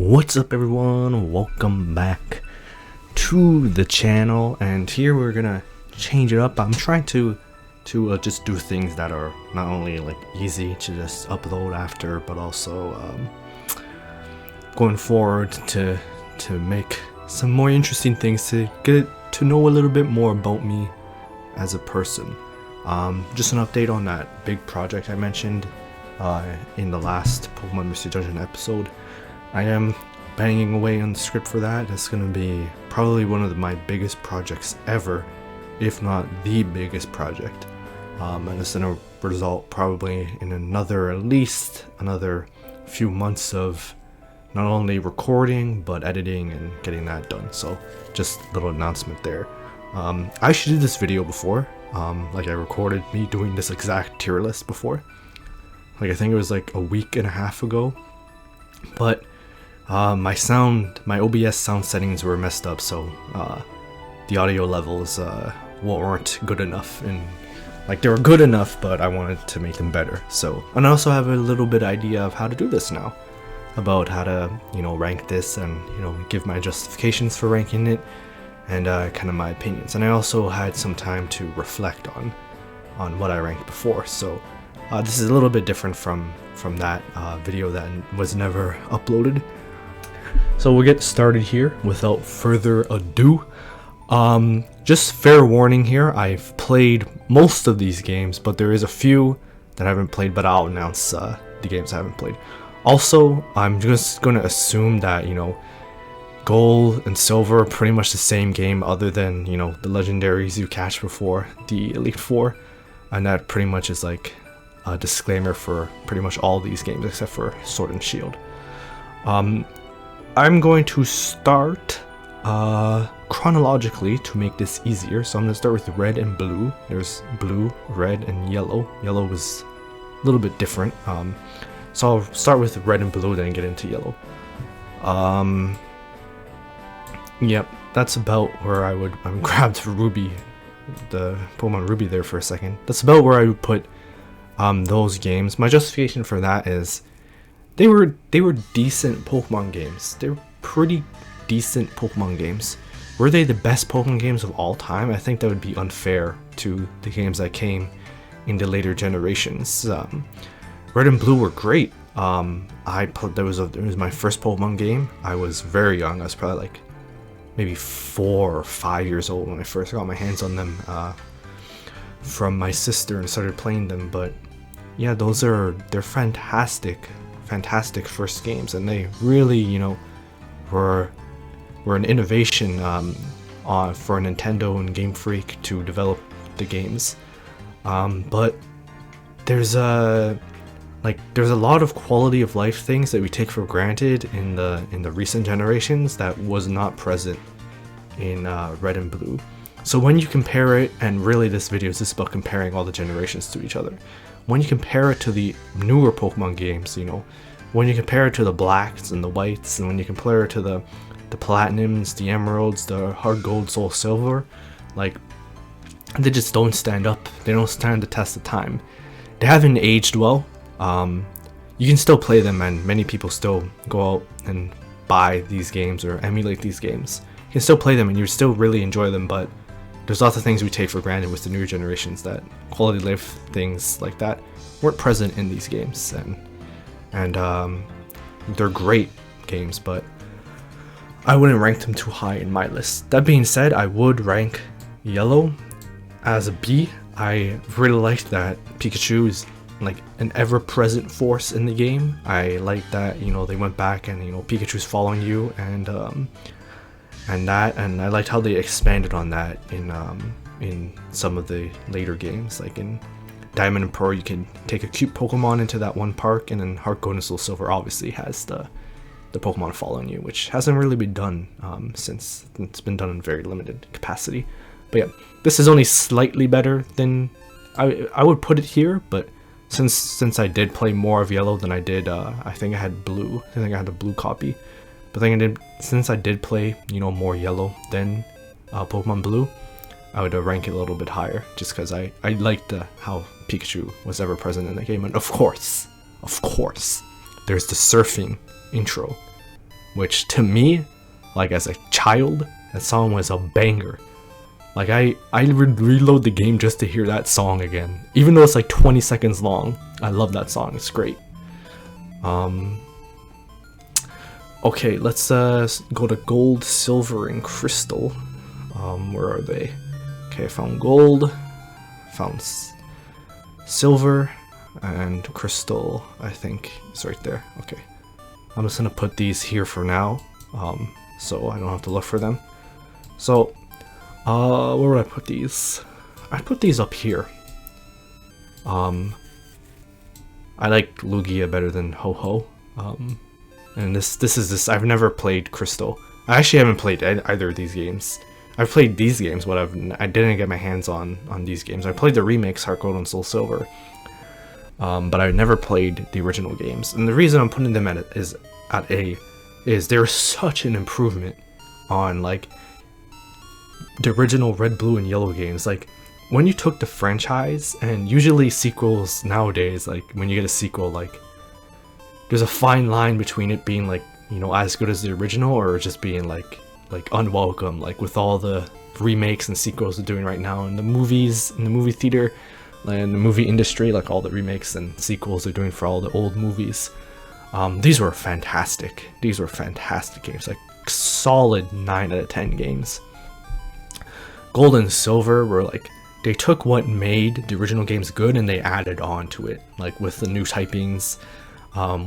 What's up everyone, welcome back to the channel, and here we're gonna change it up. I'm trying to just do things that are not only like easy to just upload after, but also going forward to make some more interesting things to get to know a little bit more about me as a person. Just an update on that big project I mentioned in the last Pokemon Mystery Dungeon episode. I am banging away on the script for that. It's going to be probably one of my biggest projects ever, if not the biggest project. And it's going to result probably in at least another few months of not only recording, but editing and getting that done. So just a little announcement there. I actually did this video before. Like I recorded me doing this exact tier list before. Like I think it was like a week and a half ago. But my OBS sound settings were messed up, so the audio levels weren't good enough, and like they were good enough, but I wanted to make them better. So, and I also have a little bit idea of how to do this now, about how to rank this and give my justifications for ranking it, and kind of my opinions. And I also had some time to reflect on what I ranked before. So this is a little bit different from that video that was never uploaded. So we'll get started here without further ado. Just fair warning here, I've played most of these games, but there is a few that I haven't played, but I'll announce the games I haven't played. Also, I'm just going to assume that, Gold and Silver are pretty much the same game, other than, the legendaries you catch before the Elite Four, and that pretty much is like a disclaimer for pretty much all these games except for Sword and Shield. I'm going to start chronologically to make this easier. So I'm going to start with red and blue. There's blue, red, and yellow. Yellow was a little bit different. So I'll start with red and blue, then get into yellow. Yep, that's about where I grabbed Ruby, the Pokemon Ruby there for a second. That's about where I would put those games. My justification for that is they were decent Pokemon games. They were pretty decent Pokemon games. Were they the best Pokemon games of all time? I think that would be unfair to the games that came in the later generations. Red and Blue were great. It was my first Pokemon game. I was very young. I was probably like maybe 4 or 5 years old when I first got my hands on them from my sister and started playing them. But yeah, they're fantastic first games, and they really were an innovation for Nintendo and Game Freak to develop the games. But there's a lot of quality of life things that we take for granted in the recent generations that was not present in Red and Blue. So when you compare it, and really this video is just about comparing all the generations to each other, when you compare it to the newer Pokemon games, when you compare it to the blacks and the whites, and when you compare it to the platinums, the emeralds, the hard gold, soul silver, like they just don't stand up. They don't stand the test of time. They haven't aged well. You can still play them, and many people still go out and buy these games or emulate these games. You can still play them and you still really enjoy them, but there's lots of things we take for granted with the newer generations, that quality of life things like that weren't present in these games, and they're great games, but I wouldn't rank them too high in my list. That being said, I would rank Yellow as a B. I really liked that Pikachu is like an ever-present force in the game. I like that they went back and Pikachu's following you, and I liked how they expanded on that in some of the later games. Like in Diamond and Pearl, you can take a cute Pokemon into that one park, and then Heart Gold and Soul Silver obviously has the Pokemon following you, which hasn't really been done since it's been done in very limited capacity. But yeah, this is only slightly better than I would put it here, but since I did play more of Yellow than I did, I think I had Blue. I think I had a Blue copy. But since I did play, more Yellow than Pokemon Blue, I would rank it a little bit higher, just because I liked how Pikachu was ever present in the game. And of course, there's the surfing intro. which to me, like as a child, that song was a banger. Like I would reload the game just to hear that song again, even though it's like 20 seconds long. I love that song. It's great. Okay, let's go to gold, silver, and crystal. Where are they? Okay, I found gold, found silver, and crystal, I think is right there. Okay, I'm just gonna put these here for now, so I don't have to look for them. So, where would I put these? I put these up here. I like Lugia better than Ho-Ho. And this I've never played Crystal. I actually haven't played either of these games. I've played these games, but I didn't get my hands on these games. I played the remakes, Heart Gold and Soul Silver, but I never played the original games. And the reason I'm putting them is there's such an improvement on like the original Red, Blue, and Yellow games. Like when you took the franchise, and usually sequels nowadays, like when you get a sequel, like there's a fine line between it being like, you know, as good as the original or just being like unwelcome, like with all the remakes and sequels they're doing right now in the movies, in the movie theater and the movie industry, like all the remakes and sequels they're doing for all the old movies. These were fantastic. These were fantastic games, like solid 9 out of 10 games. Gold and Silver were like, they took what made the original games good and they added on to it, like with the new typings,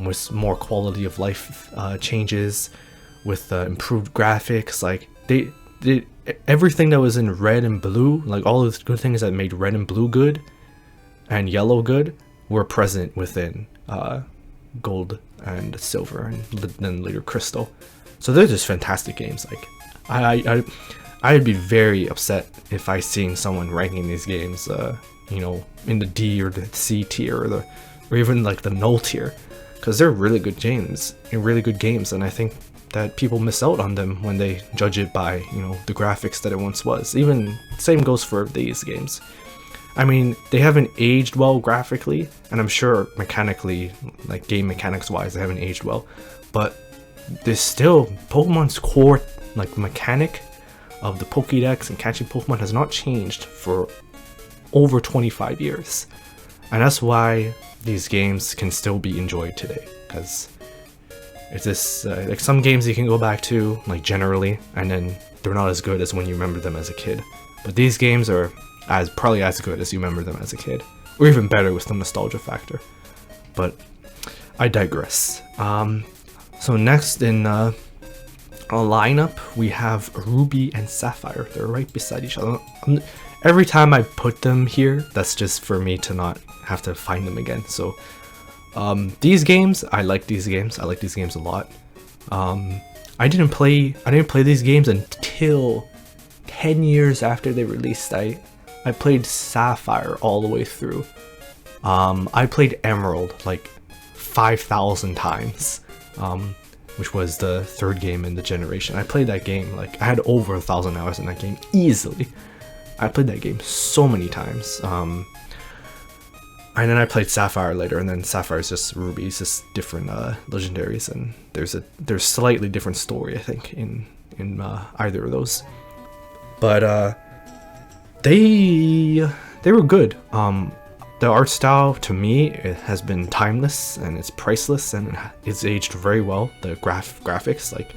with more quality of life changes, with improved graphics. Like they did everything that was in Red and Blue, like all those good things that made Red and Blue good and Yellow good were present within Gold and Silver, and then later Crystal. So they're just fantastic games. Like I'd be very upset if I seen someone ranking these games, you know, in the D or the C tier or even like the null tier, because they're really good games and really good games, and I think that people miss out on them when they judge it by, you know, the graphics that it once was. Even same goes for these games. I mean, they haven't aged well graphically, and I'm sure mechanically, like game mechanics wise, they haven't aged well, but there's still Pokemon's core like mechanic of the Pokédex and catching Pokemon has not changed for over 25 years, and that's why these games can still be enjoyed today, because it's this like some games you can go back to like generally, and then they're not as good as when you remember them as a kid, but these games are probably as good as you remember them as a kid, or even better with the nostalgia factor. But I digress. So next in a lineup we have Ruby and Sapphire. They're right beside each other. Every time I put them here, that's just for me to not have to find them again. So these games, I like these games. I like these games a lot. I didn't play these games until 10 years after they released. I played Sapphire all the way through. I played Emerald like 5,000 times, which was the third game in the generation. I played that game, like I had over 1,000 hours in that game easily. I played that game so many times. And then I played Sapphire later, and then Sapphire is just Ruby. It's just different legendaries, and there's slightly different story, I think, in either of those. But they were good. The art style, to me, it has been timeless and it's priceless, and it's aged very well. The graphics, like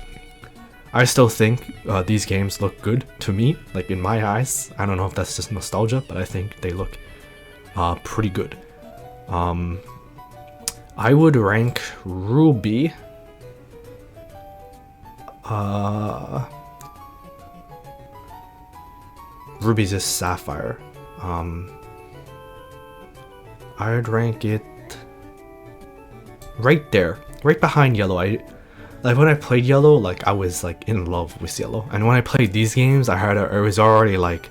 I still think these games look good to me, like in my eyes. I don't know if that's just nostalgia, but I think they look pretty good. I would rank Ruby Ruby's just Sapphire. I would rank it right there, right behind Yellow. Like when I played Yellow, like I was like in love with Yellow, and when I played these games, I was already like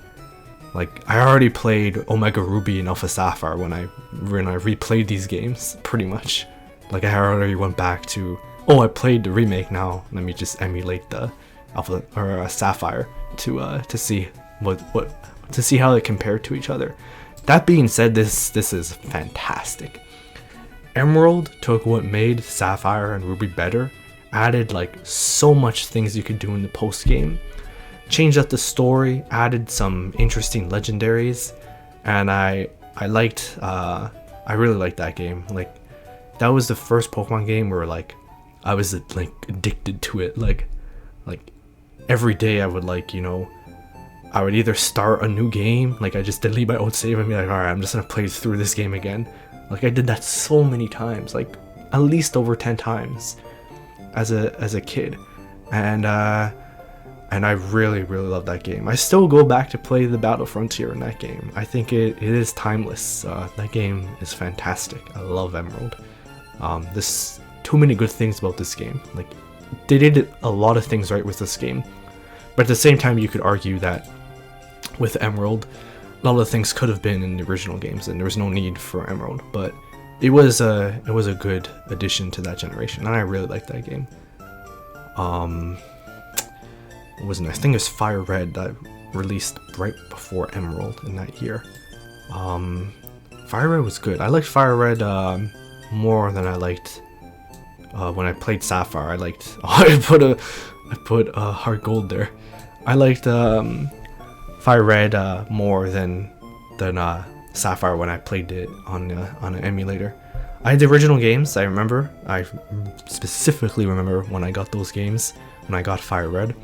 I already played Omega Ruby and Alpha Sapphire when I replayed these games, pretty much. Like I already went back to, oh, I played the remake, now let me just emulate the Alpha or Sapphire to see to see how they compare to each other. That being said, this is fantastic. Emerald took what made Sapphire and Ruby better added like so much things you could do in the post game, changed up the story, added some interesting legendaries, and I really liked that game. Like, that was the first Pokemon game where like I was like addicted to it. Like every day I would like, you know, I would either start a new game, like I just delete my old save and be like, alright, I'm just gonna play through this game again. Like, I did that so many times, like at least over 10 times as a kid. And I really love that game. I still go back to play the Battle Frontier in that game. I think it is timeless. That game is fantastic. I love Emerald. There's too many good things about this game. Like, they did a lot of things right with this game, but at the same time you could argue that with Emerald a lot of the things could have been in the original games and there was no need for Emerald, but it was a good addition to that generation, and I really liked that game. It was nice. I think it was Fire Red that released right before Emerald in that year. Fire Red was good. I liked Fire Red more than I liked when I played Sapphire. I put Heart Gold there. I liked Fire Red more than Sapphire when I played it on an emulator. I had the original games. I specifically remember when I got those games, when I got Fire Red.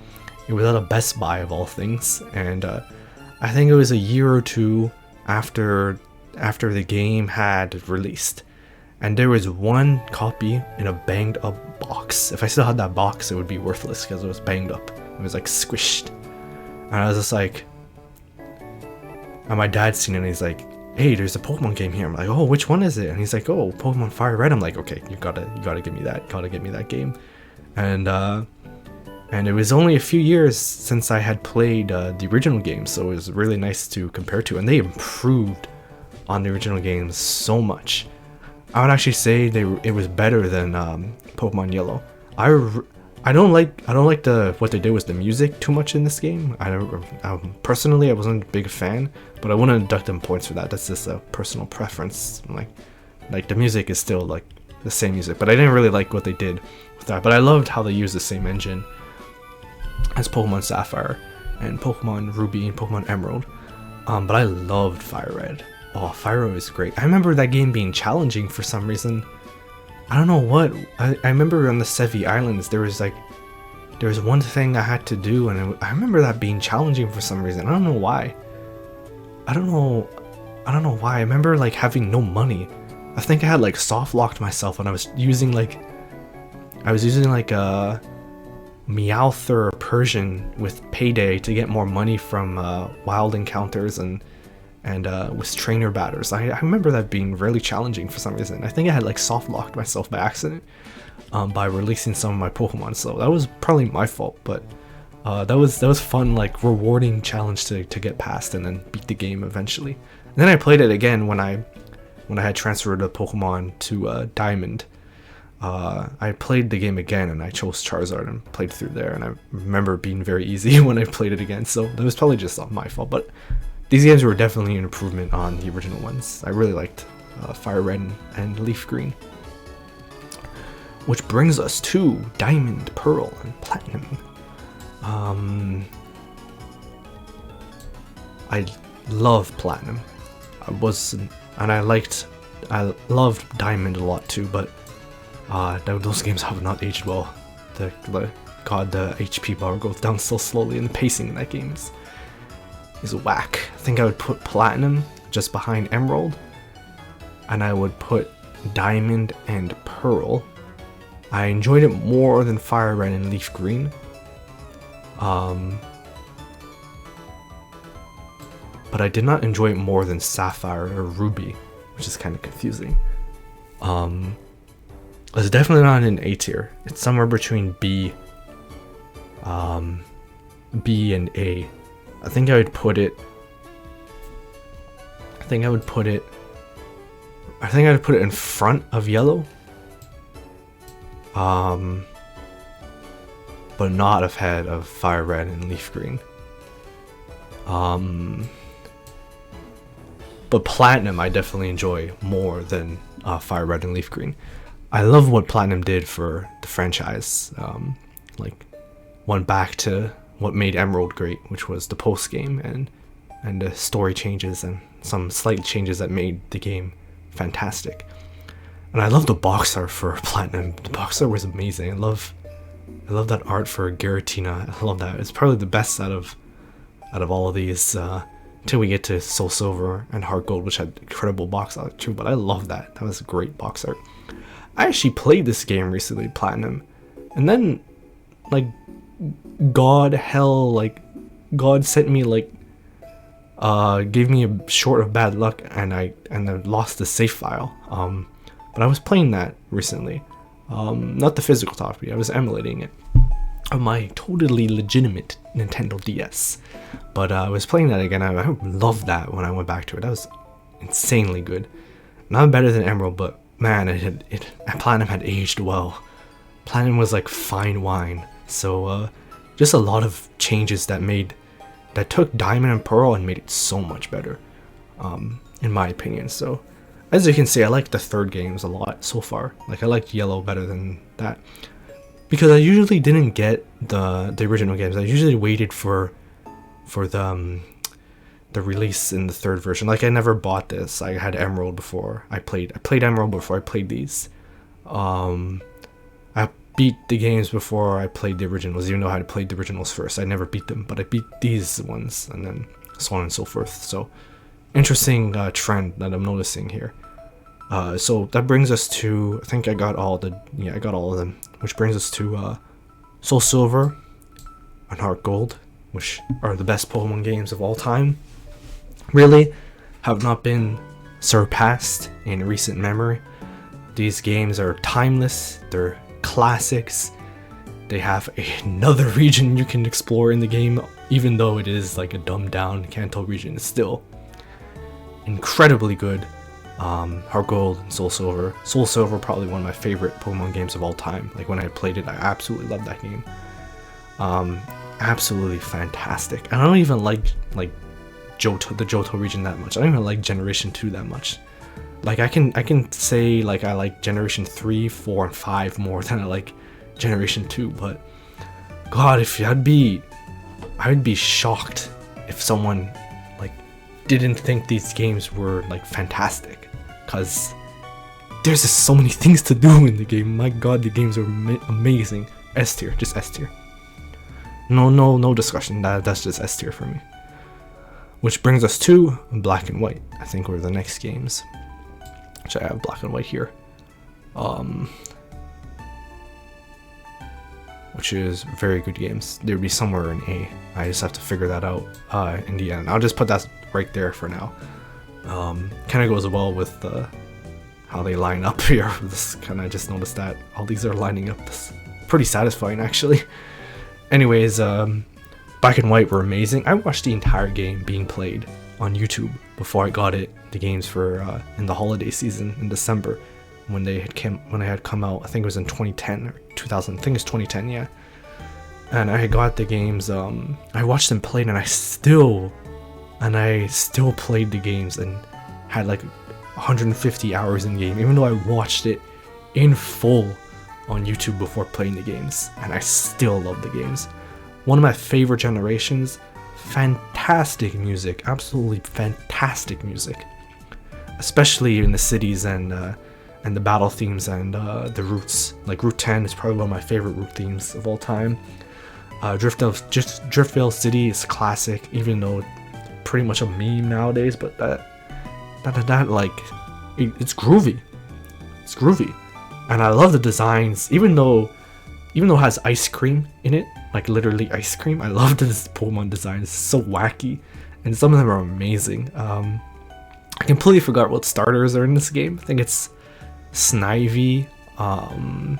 It was at a Best Buy of all things, and I think it was a year or two after the game had released, and there was one copy in a banged up box. If I still had that box, it would be worthless because it was banged up. It was like squished, and I was just like, and my dad's seen it and he's like, hey, there's a Pokemon game here. I'm like, oh, which one is it? And he's like, oh, Pokemon Fire Red. I'm like, okay, you gotta give me that game. And it was only a few years since I had played the original game, so it was really nice to compare to. And they improved on the original games so much. I would actually say it was better than Pokemon Yellow. I don't like what they did with the music too much in this game. Personally, I wasn't a big fan, but I wouldn't deduct them points for that. That's just a personal preference. Like the music is still like the same music, but I didn't really like what they did with that. But I loved how they used the same engine as Pokemon Sapphire and Pokemon Ruby and Pokemon Emerald. But I loved Fire Red. Oh, Fire Red was great. I remember that game being challenging for some reason. I don't know what. I remember on the Sevi Islands there was one thing I had to do, and I remember that being challenging for some reason. I don't know why. I don't know why. I remember like having no money. I think I had like soft locked myself, and I was using like a Meowth or Persian with Payday to get more money from wild encounters and with trainer batters. I remember that being really challenging for some reason. I think I had like soft locked myself by accident by releasing some of my Pokemon, so that was probably my fault, but that was fun, like rewarding challenge to get past and then beat the game eventually. And then I played it again when I had transferred a Pokemon to Diamond. I played the game again and I chose Charizard and played through there, and I remember it being very easy when I played it again, so that was probably just not my fault, but these games were definitely an improvement on the original ones. I really liked Fire Red and Leaf Green. Which brings us to Diamond, Pearl, and Platinum. I love Platinum. I loved Diamond a lot too, but those games have not aged well. The HP bar goes down so slowly, and the pacing in that game is whack. I think I would put Platinum just behind Emerald, and I would put Diamond and Pearl. I enjoyed it more than Fire Red and Leaf Green. But I did not enjoy it more than Sapphire or Ruby, which is kind of confusing. It's definitely not in A tier. It's somewhere between B and A. I think I would put it in front of Yellow. But not ahead of Fire Red and Leaf Green. But Platinum I definitely enjoy more than Fire Red and Leaf Green. I love what Platinum did for the franchise. Like went back to what made Emerald great, which was the post game and the story changes and some slight changes that made the game fantastic. And I love the box art for Platinum. The box art was amazing. I love that art for Giratina. I love that. It's probably the best out of all of these until we get to Soul Silver and Heart Gold, which had incredible box art too. But I love that. That was great box art. I actually played this game recently, Platinum, and then like God sent me gave me a short of bad luck, and I lost the save file. But I was playing that recently, not the physical copy. I was emulating it on my totally legitimate Nintendo DS. But I was playing that again. I loved that when I went back to it. That was insanely good. Not better than Emerald, but man, Platinum had aged well. Platinum was like fine wine. So just a lot of changes that took Diamond and Pearl and made it so much better, in my opinion. So as you can see, I like the third games a lot so far. Like I liked Yellow better than that, because I usually didn't get the original games. I usually waited for the release in the third version. Like I never bought this. I had Emerald before I played Emerald before I played these. I beat the games before I played the originals, even though I had played the originals first. I never beat them, but I beat these ones, and then so on and so forth. So interesting trend that I'm noticing here. So that brings us to, I think I got all of them, which brings us to Soul Silver and Heart Gold, which are the best Pokemon games of all time. Really have not been surpassed in recent memory. These games are timeless, they're classics. They have another region you can explore in the game, even though it is like a dumbed down Kanto region. It's still incredibly good. Heart Gold and Soul Silver. Soul Silver, probably one of my favorite Pokemon games of all time. Like when I played it, I absolutely loved that game. Absolutely fantastic. I don't even like Johto, the Johto region that much. I don't even like Generation 2 that much. Like I can say like I like Generation 3, 4, and 5 more than I like Generation 2, but God, I'd be shocked if someone like didn't think these games were like fantastic, cause there's just so many things to do in the game. My God, the games are amazing. S tier, just S tier. No discussion. That's just S tier for me. Which brings us to Black and White. I think were the next games. Which I have Black and White here. Which is very good games. They would be somewhere in A. I just have to figure that out in the end. I'll just put that right there for now. Kind of goes well with how they line up here. This kind of just noticed that all these are lining up. This pretty satisfying actually. Anyways, Black and White were amazing. I watched the entire game being played on YouTube before I got the games for in the holiday season in December when they had come out. I think it was in 2010 or 2000. I think it's 2010, yeah. And I got the games. I watched them played, and I still played the games and had like 150 hours in game, even though I watched it in full on YouTube before playing the games, and I still love the games. One of my favorite generations. Fantastic music, absolutely fantastic music, especially in the cities and the battle themes and the routes. Like Route 10 is probably one of my favorite route themes of all time. Driftvale City is classic, even though it's pretty much a meme nowadays. But that like it's groovy. It's groovy, and I love the designs. Even though it has ice cream in it. Like literally ice cream. I love this Pokemon design. It's so wacky, and some of them are amazing. I completely forgot what starters are in this game. I think it's Snivy, and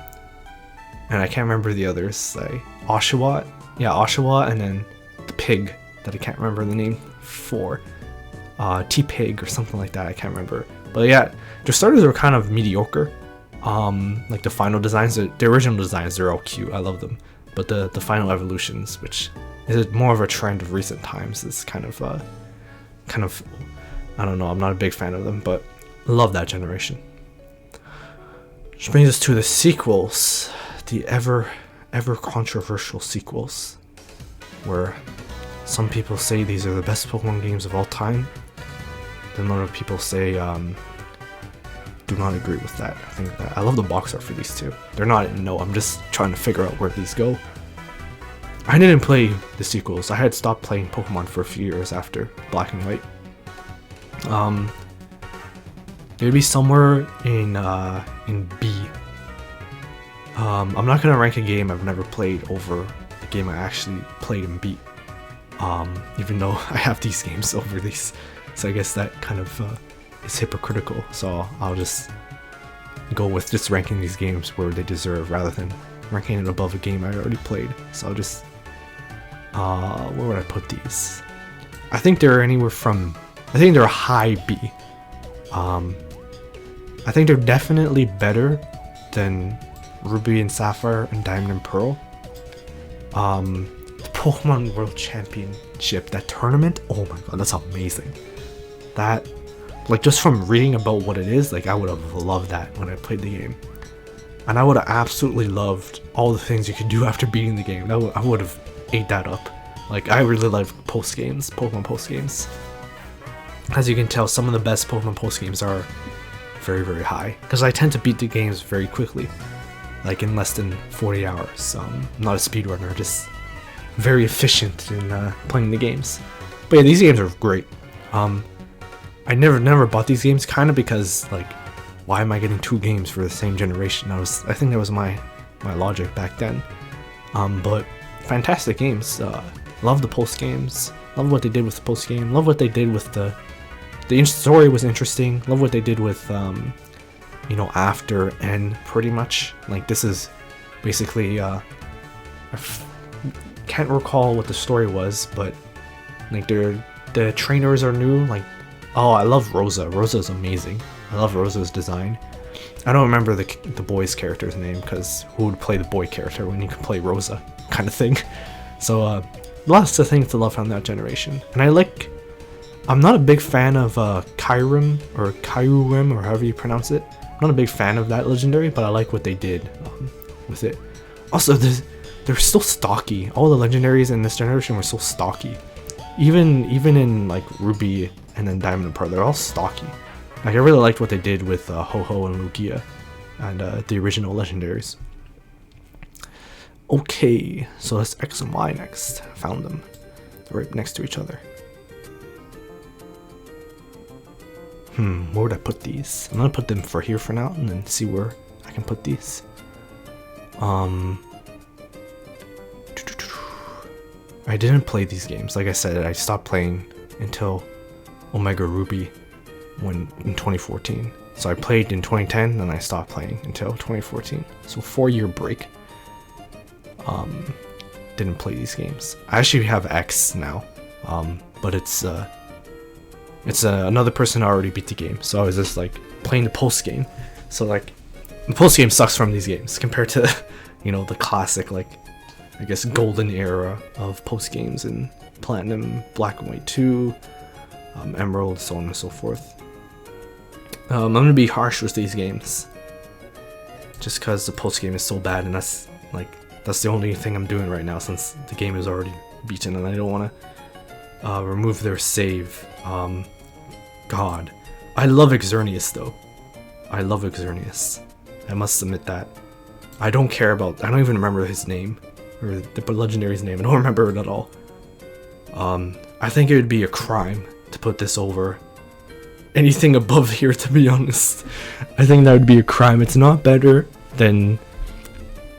I can't remember the others. Like Oshawott, and then the pig that I can't remember the name for. T-Pig or something like that. I can't remember. But yeah, the starters are kind of mediocre. Like the final designs, the original designs, they're all cute. I love them. But the final evolutions, which is more of a trend of recent times, is kind of I don't know. I'm not a big fan of them, but love that generation. Which brings us to the sequels, the ever controversial sequels, where some people say these are the best Pokemon games of all time. Then other people say do not agree with that. I think that I love the box art for these two. They're not I'm just trying to figure out where these go. I didn't play the sequels. I had stopped playing Pokemon for a few years after Black and White. It'd be somewhere in B. I'm not gonna rank a game I've never played over a game I actually played and beat. Even though I have these games over these, so I guess that kind of is hypocritical. So I'll just go with just ranking these games where they deserve rather than ranking it above a game I already played. So I'll just where would I put these? I think they're anywhere from, I think they're a high B. I think they're definitely better than Ruby and Sapphire and Diamond and Pearl. The Pokemon World Championship, that tournament, oh my god, that's amazing. That, like, just from reading about what it is, like, I would have loved that when I played the game. And I would have absolutely loved all the things you could do after beating the game. I would have ate that up. Like, I really love Pokemon post games. As you can tell, some of the best Pokemon post games are very, very high, because I tend to beat the games very quickly, like in less than 40 hours. I'm not a speedrunner, just very efficient in playing the games. But yeah, these games are great. I never bought these games, kind of because, like, why am I getting two games for the same generation? I think that was my logic back then. But fantastic games. Love the post games. Love what they did with the post game. Love what they did with the story was interesting. Love what they did with after and pretty much. Like, this is basically can't recall what the story was, but like the trainers are new. Like, oh, I love Rosa. Rosa's amazing. I love Rosa's design. I don't remember the boy's character's name, because who would play the boy character when you can play Rosa, kind of thing. So lots of things to love from that generation. And I'm not a big fan of Kyurem or however you pronounce it. I'm not a big fan of that legendary, but I like what they did with it. Also, they're still stocky. All the legendaries in this generation were so stocky. Even in like Ruby and then Diamond and Pearl, they're all stocky. Like, I really liked what they did with Ho-Ho and Lugia and the original legendaries. Okay, so let's X and Y next. Found them. They're right next to each other. Where would I put these? I'm gonna put them for here for now and then see where I can put these. I didn't play these games. Like I said, I stopped playing until Omega Ruby in 2014. So I played in 2010, then I stopped playing until 2014. So 4-year break. Didn't play these games. I actually have X now, but it's another person who already beat the game. So I was just like playing the post game. So like the post game sucks from these games compared to the classic, like, I guess, golden era of post games in Platinum, Black and White 2, Emerald, so on and so forth. I'm gonna be harsh with these games, just because the post game is so bad, and that's the only thing I'm doing right now since the game is already beaten, and I don't want to remove their save. God, I love Xerneas though. I love Xerneas. I must admit that. I don't even remember his name, or the legendary's name. I don't remember it at all. I think it would be a crime to put this over anything above here, to be honest. I think that would be a crime. It's not better than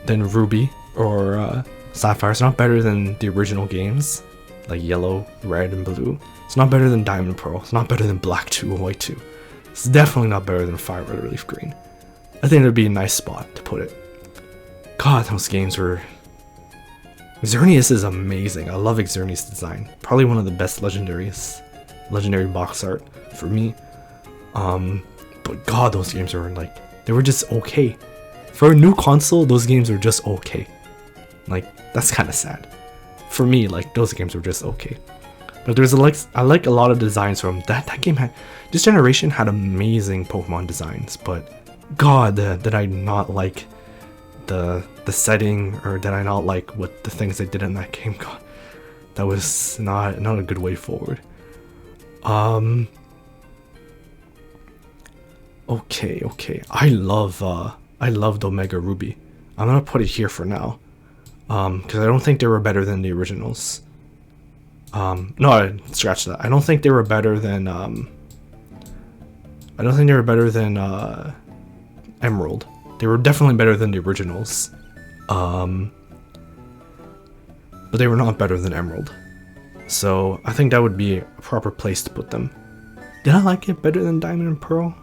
Ruby or Sapphire. It's not better than the original games, like Yellow, Red, and Blue. It's not better than Diamond and Pearl. It's not better than Black 2 and White 2. It's definitely not better than Fire Red or Leaf Green. I think it would be a nice spot to put it. God, those games were... Xerneas is amazing. I love Xerneas' design. Probably one of the best legendary box art for me. But God, those games were they were just okay. For a new console, those games are just okay. Like, that's kind of sad. For me, those games were just okay. But I like a lot of designs from that game. This generation had amazing Pokemon designs, but God, did I not like the setting, or did I not like what the things they did in that game? God, that was not a good way forward. Okay. I loved Omega Ruby. I'm gonna put it here for now, because I don't think they were better than the originals. No, scratch that. I don't think they were better than Emerald. They were definitely better than the originals, but they were not better than Emerald. So I think that would be a proper place to put them. Did I like it better than Diamond and Pearl?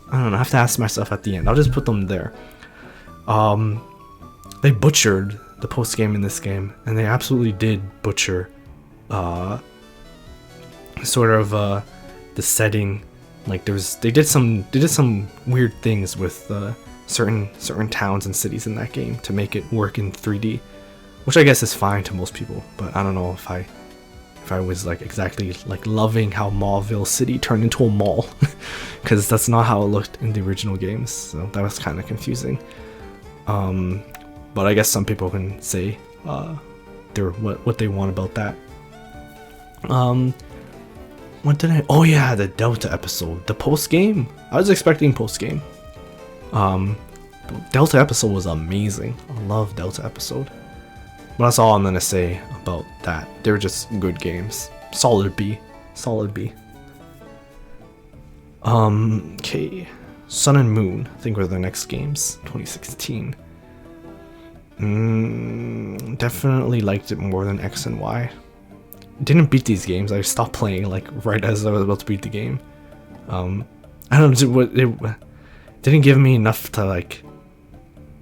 I don't know. I have to ask myself at the end. I'll just put them there. They butchered the post game in this game, and they absolutely did butcher sort of the setting. Like they did some weird things with certain towns and cities in that game to make it work in 3D, which I guess is fine to most people. But I don't know if I was like exactly like loving how Mauville City turned into a mall, because that's not how it looked in the original games. So that was kind of confusing. But I guess some people can say what they want about that. What did I? Oh yeah, the Delta episode, the post game. I was expecting post game. Delta episode was amazing. I love Delta episode. But that's all I'm gonna say about that. They were just good games. Solid B. Okay. Sun and Moon, I think, were the next games. 2016. Definitely liked it more than X and Y. Didn't beat these games. I stopped playing like right as I was about to beat the game. I don't know what it didn't give me enough to like.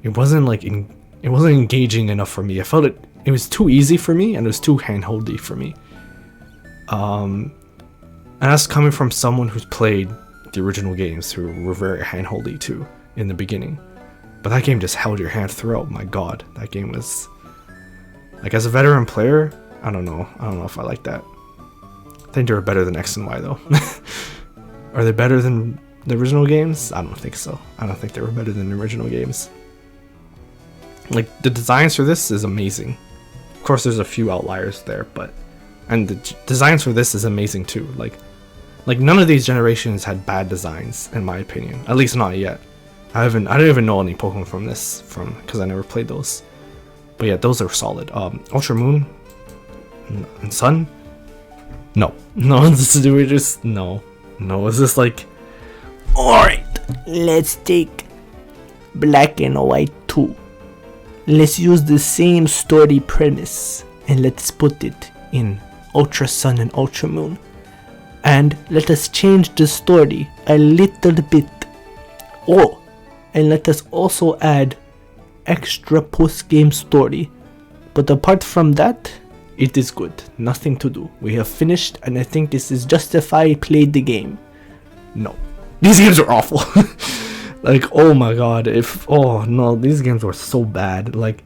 It wasn't engaging enough for me. I felt it was too easy for me, and it was too handholdy for me. And that's coming from someone who's played the original games, who were very handholdy too in the beginning. But that game just held your hand throughout. My God, that game was like, as a veteran player, I don't know if I like that. I think they were better than X and Y though. Are they better than the original games? I don't think so. I don't think they were better than the original games. Like, the designs for this is amazing. Of course, there's a few outliers there, and the designs for this is amazing too. Like none of these generations had bad designs, in my opinion. At least not yet. I don't even know any Pokemon because I never played those. But yeah, those are solid. Ultra Moon and Sun? No, it's just no. It's just like, alright, let's take Black and White 2. Let's use the same story premise and let's put it in Ultra Sun and Ultra Moon. And let us change the story a little bit. Oh, and let us also add extra post-game story. But apart from that, it is good. Nothing to do. We have finished, and I think this is justified. Played the game. No. These games are awful. Like, oh my God. Oh no, these games were so bad. Like,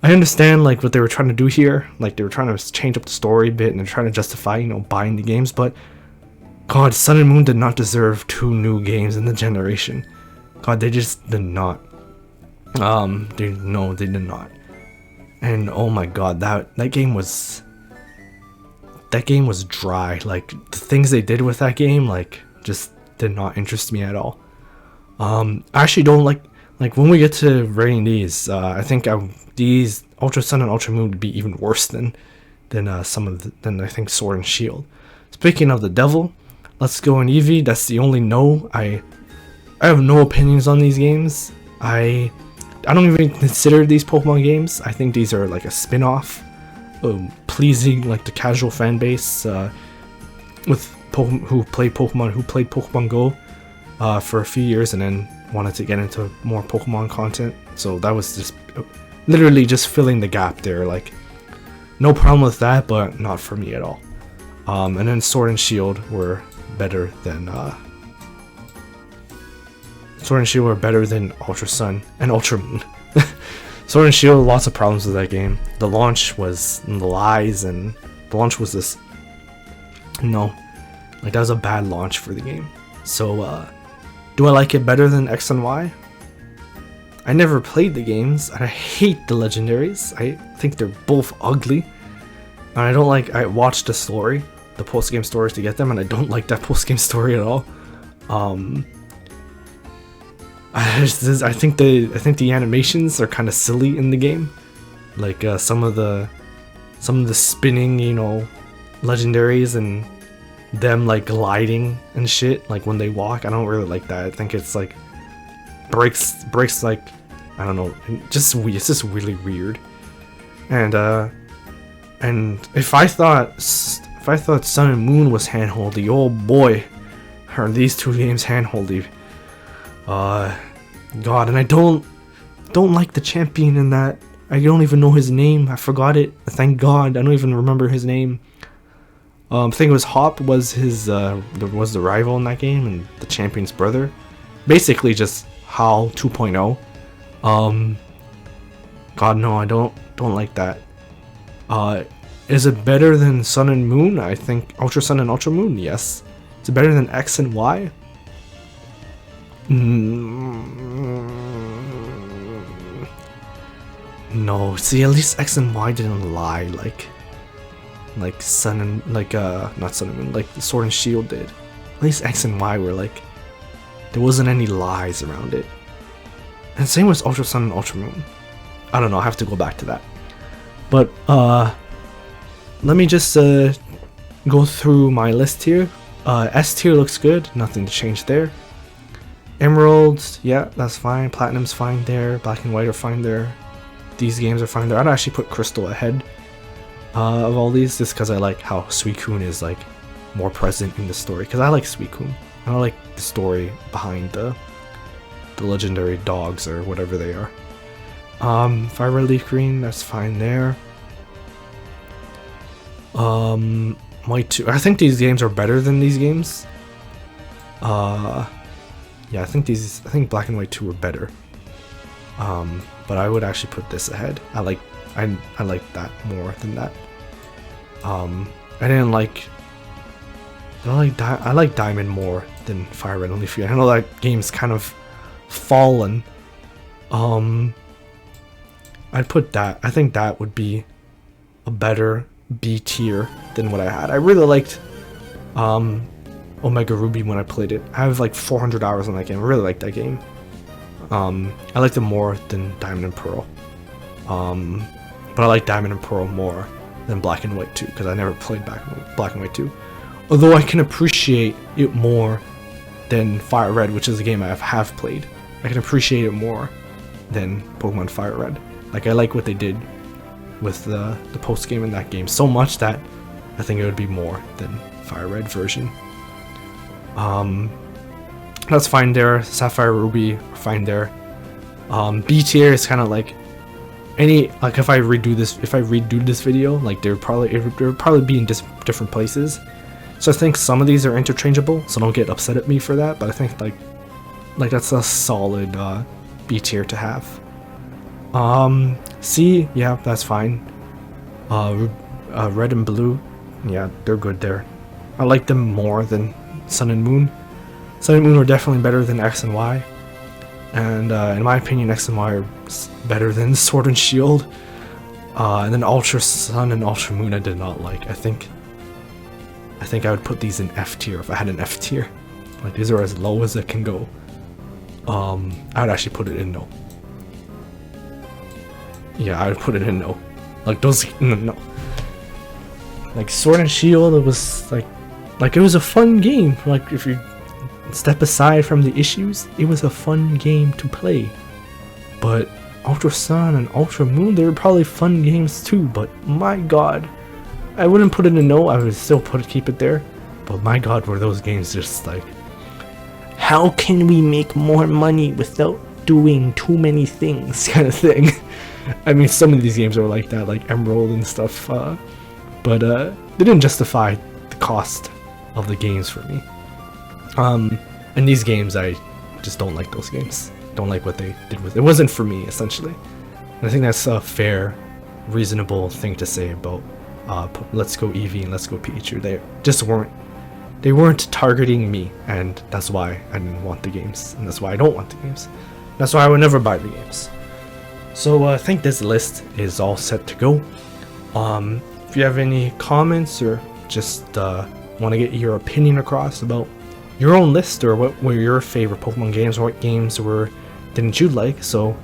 I understand like what they were trying to do here. Like, they were trying to change up the story a bit, and they're trying to justify, buying the games. But God, Sun and Moon did not deserve 2 new games in the generation. God, they just did not. They did not. And oh my God, that game was dry. Like, the things they did with that game, like, just did not interest me at all. I actually don't like when we get to rating these. I think these Ultra Sun and Ultra Moon would be even worse than I think Sword and Shield. Speaking of the devil, let's go in Eevee. That's the only no. I have no opinions on these games. I don't even consider these Pokemon games. I think these are like a spin-off, pleasing like the casual fan base with who played Pokemon Go for a few years and then wanted to get into more Pokemon content. So that was just literally just filling the gap there. Like, no problem with that, but not for me at all. And then Sword and Shield were better than Ultra Sun and Ultra Moon. Sword and Shield, lots of problems with that game. The launch was the lies, and the launch was this. No, like, that was a bad launch for the game. So Do I like it better than X and Y? I never played the games, and I hate the legendaries. I think they're both ugly. And I don't like, I watched the story, the post-game stories to get them, and I don't like that post-game story at all. I think the animations are kind of silly in the game. Like some of the spinning, you know, legendaries and them like gliding and shit, like when they walk. I don't really like that. I think it's like breaks like, I don't know, it's just really weird. And if I thought Sun and Moon was handholdy, oh boy, are these two games handholdy. God, and I don't like the champion in that. I don't even know his name. I forgot it. Thank God, I don't even remember his name. I think it was Hop was his was the rival in that game, and the champion's brother. Basically, just HAL 2.0. God no, I don't like that. Is it better than Sun and Moon? I think Ultra Sun and Ultra Moon. Yes. Is it better than X and Y? No. See, at least X and Y didn't lie like Sun and not Sun and Moon, like Sword and Shield did. At least X and Y were like, there wasn't any lies around it. And same with Ultra Sun and Ultra Moon. I don't know, I have to go back to that. But let me just go through my list here. S tier looks good, nothing to change there. Emeralds, yeah, that's fine. Platinum's fine there. Black and White are fine there. These games are fine there. I'd actually put Crystal ahead of all these, just because I like how Suicune is like more present in the story. Because I like Suicune. I don't like the story behind the legendary dogs or whatever they are. Fire Red Leaf Green, that's fine there. White 2. I think these games are better than these games. Yeah, I think Black and White 2 are better. But I would actually put this ahead. I like that more than that. I like Diamond more than Fire Red and Leaf Green. I know that game's kind of fallen. I'd put that. I think that would be a better B tier than what I had. I really liked Omega Ruby when I played it. I have like 400 hours on that game. I really like that game. I liked it more than Diamond and Pearl. But I like Diamond and Pearl more than Black and White 2 because I never played Black and White 2. Although I can appreciate it more than Fire Red, which is a game I have played. I can appreciate it more than Pokemon Fire Red. Like, I like what they did with the post game in that game so much that I think it would be more than Fire Red version. That's fine there. Sapphire, Ruby, fine there. B tier is kind of like if I redo this video, like they would probably be in different places. So I think some of these are interchangeable, so don't get upset at me for that. But I think like that's a solid B tier to have. C, yeah, that's fine. Red and Blue, yeah, they're good there. I like them more than Sun and Moon. Sun and Moon are definitely better than X and Y. And in my opinion, X and Y are better than Sword and Shield. And then Ultra Sun and Ultra Moon I did not like. I think I would put these in F tier if I had an F tier. Like, these are as low as it can go. I would actually put it in no. Yeah, I would put it in no. Like, those, no. Like, Sword and Shield, it was like it was a fun game. Like, if you step aside from the issues, it was a fun game to play. But Ultra Sun and Ultra Moon, they were probably fun games too, but my god. I wouldn't put it in no, I would still keep it there. But my god, were those games just like, how can we make more money without doing too many things kind of thing. I mean, some of these games are like that, like Emerald and stuff, but they didn't justify the cost of the games for me. And these games, I just don't like those games. Don't like what they did with it. It wasn't for me, essentially. And I think that's a fair, reasonable thing to say about Let's Go Eevee and Let's Go Pikachu. They just weren't they weren't targeting me, and that's why I didn't want the games, and that's why I don't want the games. That's why I would never buy the games. So I think this list is all set to go. If you have any comments or just want to get your opinion across about your own list, or what were your favorite Pokemon games, or what games didn't you like, so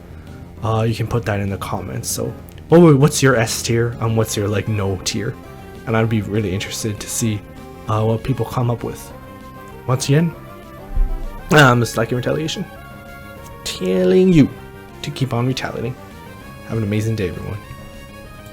you can put that in the comments. So what's your S tier and what's your like no tier, and I'd be really interested to see what people come up with. Once again, I'm SlakingRetaliation, telling you to keep on retaliating. Have an amazing day, everyone.